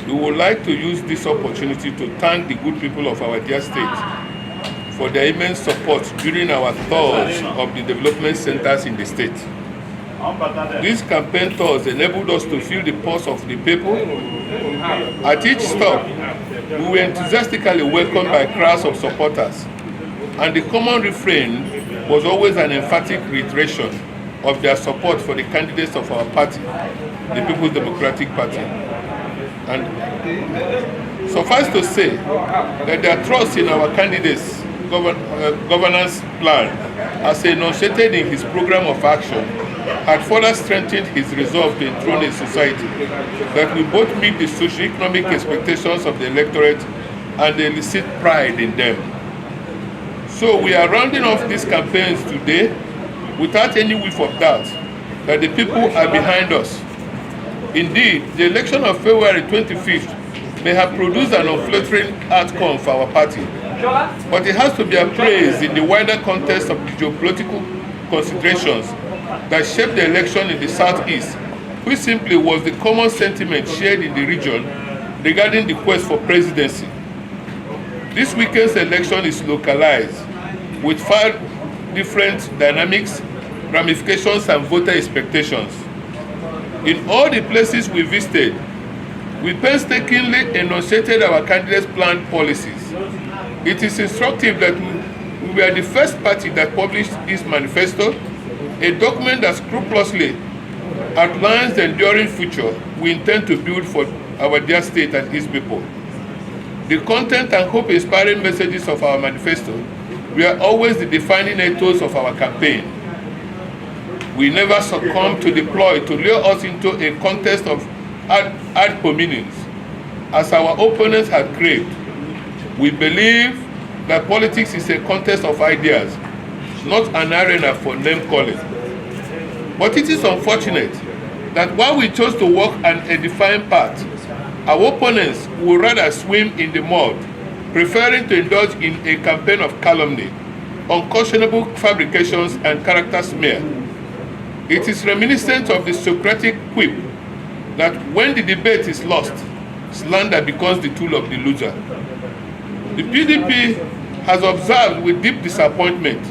We would like to use this opportunity to thank the good people of our dear state for their immense support during our tours of the development centers in the state. These campaign tours enabled us to feel the pulse of the people. At each stop, we were enthusiastically welcomed by crowds of supporters, and the common refrain was always an emphatic reiteration of their support for the candidates of our party, the People's Democratic Party. And suffice to say that their trust in our candidates' governance plan, as enunciated in his program of action, had further strengthened his resolve to enthrone a society that will both meet the socio-economic expectations of the electorate and elicit pride in them. So we are rounding off these campaigns today without any whiff of doubt that the people are behind us. Indeed, the election of February 25th may have produced an unflattering outcome for our party, but it has to be appraised in the wider context of the geopolitical considerations that shaped the election in the southeast, which simply was the common sentiment shared in the region regarding the quest for presidency. This weekend's election is localized, with 5 different dynamics, ramifications, and voter expectations. In all the places we visited, we painstakingly enunciated our candidates' planned policies. It is instructive that we were the first party that published its manifesto, a document that scrupulously outlines the enduring future we intend to build for our dear state and its people. The content and hope-inspiring messages of our manifesto were always the defining ethos of our campaign. We never succumbed to the ploy to lure us into a contest of ad hominems, as our opponents had craved. We believe that politics is a contest of ideas, not an arena for name-calling. But it is unfortunate that while we chose to walk an edifying path, our opponents would rather swim in the mud, preferring to indulge in a campaign of calumny, unconscionable fabrications, and character smear. It is reminiscent of the Socratic quip that when the debate is lost, slander becomes the tool of the loser. The PDP has observed with deep disappointment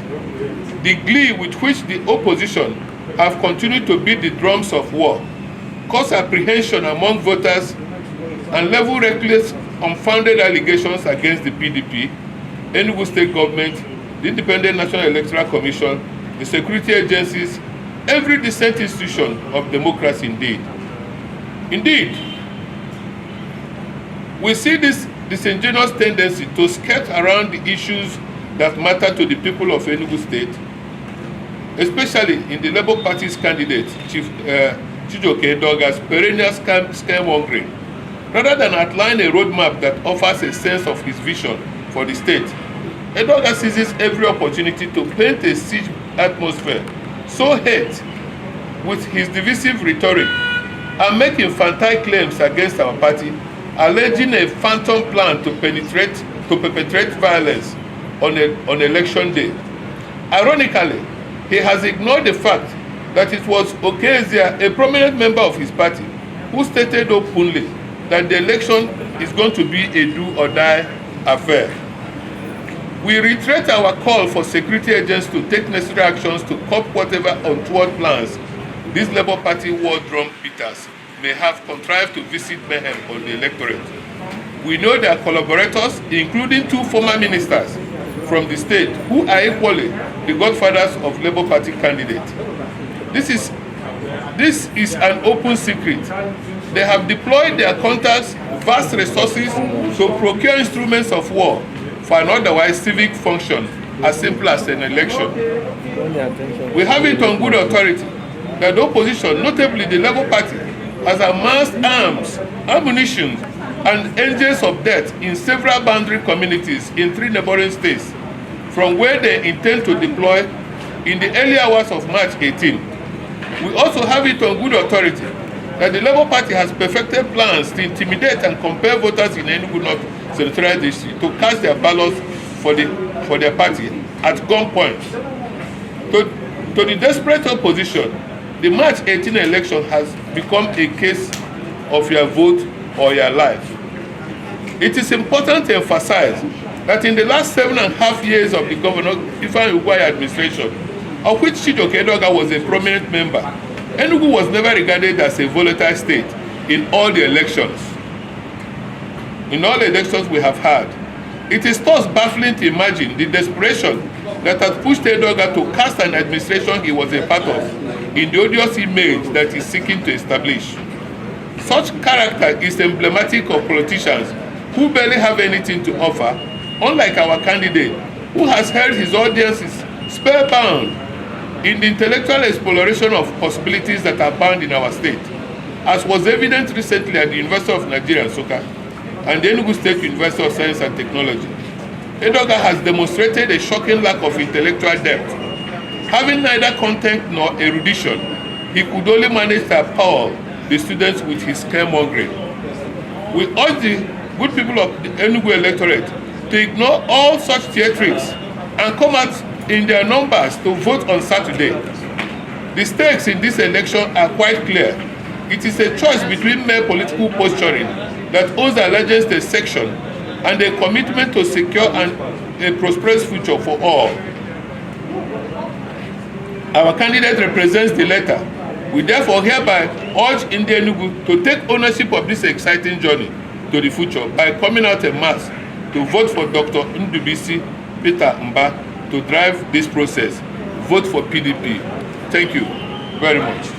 the glee with which the opposition have continued to beat the drums of war, cause apprehension among voters, and level reckless, unfounded allegations against the PDP, Enugu State Government, the Independent National Electoral Commission, the security agencies, every decent institution of democracy indeed. Indeed, we see this disingenuous tendency to skirt around the issues that matter to the people of Enugu State, especially in the Labour Party's candidate, Chief Chijioke Edoga's perennial scaremongering, rather than outline a roadmap that offers a sense of his vision for the state. Edoga seizes every opportunity to paint a siege atmosphere so hate with his divisive rhetoric and make infantile claims against our party, alleging a phantom plan to perpetrate violence on election day. Ironically, he has ignored the fact that it was Okezia, a prominent member of his party, who stated openly that the election is going to be a do-or-die affair. We reiterate our call for security agents to take necessary actions to curb whatever untoward plans these Labour Party war drum beaters may have contrived to visit mayhem on the electorate. We know their collaborators, including 2 former ministers from the state, who are equally the godfathers of Labour Party candidates. This is an open secret. They have deployed their contacts, vast resources to procure instruments of war for an otherwise civic function as simple as an election. We have it on good authority that the opposition, notably the Labour Party, has amassed arms, ammunition, and engines of death in several boundary communities in 3 neighboring states, from where they intend to deploy in the early hours of March 18. We also have it on good authority that the Labour Party has perfected plans to intimidate and compel voters in Enugu North Senatorial District to cast their ballots for their party at gunpoint. To the desperate opposition, the March 18 election has become a case of your vote, or your life. It is important to emphasize that in the last 7.5 years of the Governor Ifeanyi Ugwuanyi administration, of which Chijioke Edoga was a prominent member, Enugu was never regarded as a volatile state in all the elections. In all the elections we have had. It is thus baffling to imagine the desperation that has pushed Edoga to cast an administration he was a part of in the odious image that he is seeking to establish. Such character is emblematic of politicians who barely have anything to offer, unlike our candidate, who has held his audiences spellbound in the intellectual exploration of possibilities that are bound in our state, as was evident recently at the University of Nigeria, Nsukka, and the Enugu State University of Science and Technology. Edoga has demonstrated a shocking lack of intellectual depth. Having neither content nor erudition, he could only manage to appall the students with his scaremongering. We urge the good people of the Enugu electorate to ignore all such theatrics and come out in their numbers to vote on Saturday. The stakes in this election are quite clear. It is a choice between mere political posturing that owes allegiance to a section and a commitment to secure a prosperous future for all. Our candidate represents the latter. We therefore hereby urge India Enugu to take ownership of this exciting journey to the future by coming out en masse to vote for Dr. Ndubisi Peter Mba to drive this process. Vote for PDP. Thank you very much.